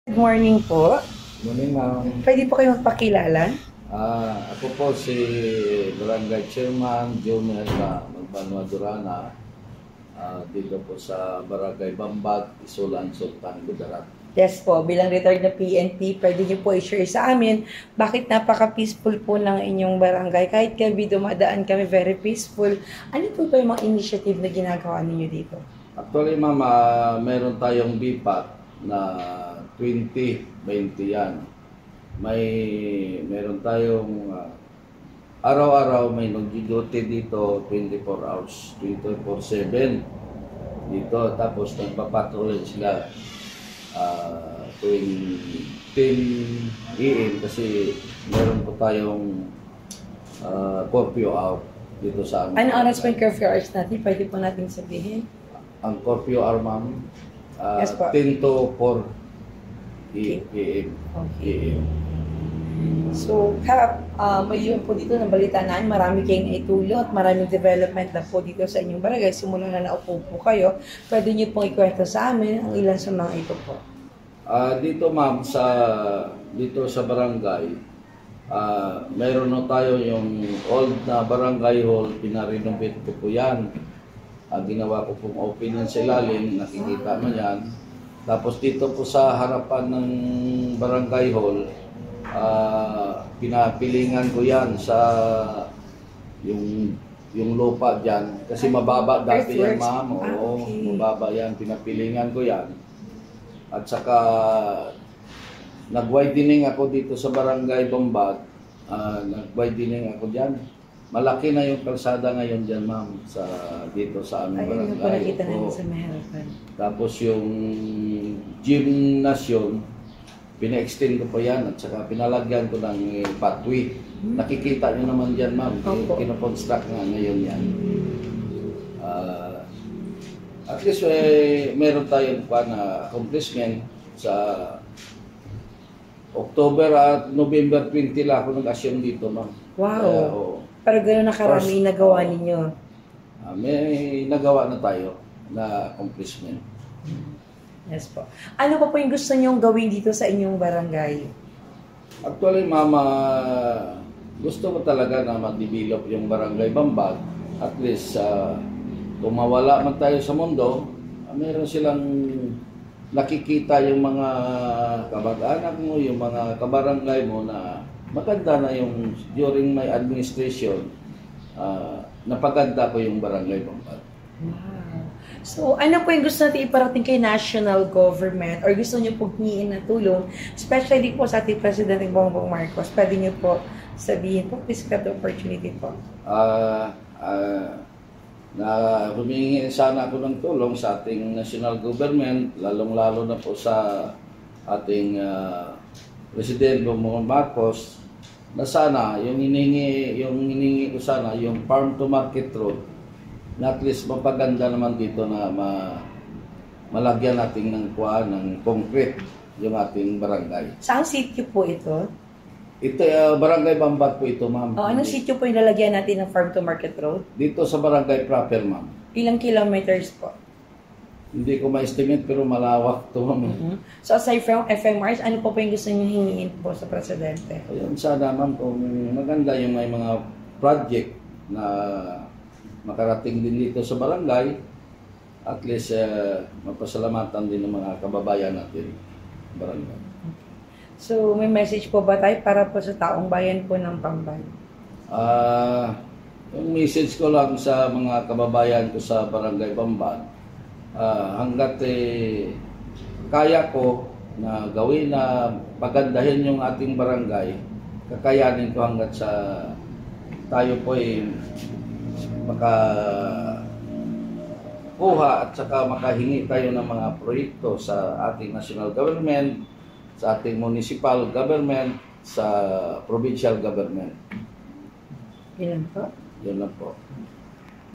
Good morning po. Morning, ma'am. Pwede po kayo magpakilala? Ako po si Barangay Chairman Junior Magbanwa Durana, dito po sa Barangay Bambat, Isulan, Sultan, Kudarat. Yes po, bilang retired na PNP, pwede niyo po i-share sa amin bakit napaka-peaceful po ng inyong barangay. Kahit kami dumadaan kami, very peaceful. Ano po ba yung mga initiative na ginagawa ninyo dito? Actually, ma'am, meron tayong BPAT na 2020 yan. Meron tayong araw-araw may nag-duty dito 24 hours, 24/7 dito. Tapos nagpapatrolin sila tuwing 10 AM kasi meron po tayong curfew out dito sa amin. Ano oras po yung curfew hours natin? Pwede po natin sabihin? Ang curfew hour, ma'am, Yes po. 10 to 4 Okay. AM. Okay. So, yun po dito, nabalita namin, marami kayong naitulot, maraming development na po dito sa inyong barangay. Simula na naupo po kayo, pwede niyo pong ikwento sa amin ang ilan sa mga ito po. Dito, ma'am, dito sa barangay, meron na tayo yung old na barangay hall, pinarenovate ko po yan. Ginawa ko pong opening sa ilalim, nakikita mo yan. Tapos dito po sa harapan ng barangay hall, pinapilingan ko yan sa yung lupa dyan. Kasi mababa dati yan, ma'am. Oo, okay. Mababa yan. Pinapilingan ko yan. At saka nag-widening ako dito sa barangay Bambat. Nag-widening ako dyan. Malaki na yung kalsada ngayon dyan, ma'am, dito sa aming Ayun barangay. yung po nakita namin sa maharapan. Tapos yung gymnasium, pina-extend ko pa yan at saka pinalagyan ko ng pathway. Nakikita nyo naman dyan, ma'am. Kinoconstruct nga ngayon yan. At least meron tayong accomplishment sa October at November 20 lang ako nag-assume dito, ma'am. Wow! Pero gano'n nakarami nagawa ninyo? May nagawa na tayo na accomplishment. Yes po. Ano pa po yung gusto nyong gawin dito sa inyong barangay? Actually, mama, gusto ko talaga na ma-develop yung barangay Bambat. At least, kung mawala man tayo sa mundo, meron silang nakikita yung mga kabag-anak mo, yung mga kabarangay mo na maganda na yung during my administration, napaganda ko yung barangay Bambat. Wow. So, ano po yung gusto natin iparating kay national government or gusto nyo pong hingin na tulong, especially po sa ating President Bongbong Marcos? Pwede nyo po sabihin po, please grab the opportunity po. Na humingi sana ako ng tulong sa ating national government, lalong-lalo na po sa ating President Bongbong Marcos, na sana yung hiningi ko sana yung farm to market road na at least mapaganda naman dito na malagyan natin ng concrete yung ating barangay. Saan sitio po ito? Ito, barangay Bambat po ito, ma'am. Anong sitio po yung lalagyan natin ng farm to market road? Dito sa barangay proper, ma'am. Ilang kilometers po? Hindi ko ma-estimate pero malawak to, ma'am. So aside from FMRs, ano po yung gusto nyo hingin po sa Presidente? Ayun, sana, ma'am, kung maganda yung may mga project na makarating din dito sa barangay, at least mapasalamatan din ng mga kababayan natin barangay. So, may message po ba tayo para po sa taong bayan po ng Bamban? Yung message ko lang sa mga kababayan ko sa barangay Bamban, hanggat kaya ko na gawin na pagandahin yung ating barangay, kakayanin ko hanggat sa tayo po makakuha at saka makahingi tayo ng mga proyekto sa ating national government, sa ating municipal government, sa provincial government. Yun lang po. Yun lang po.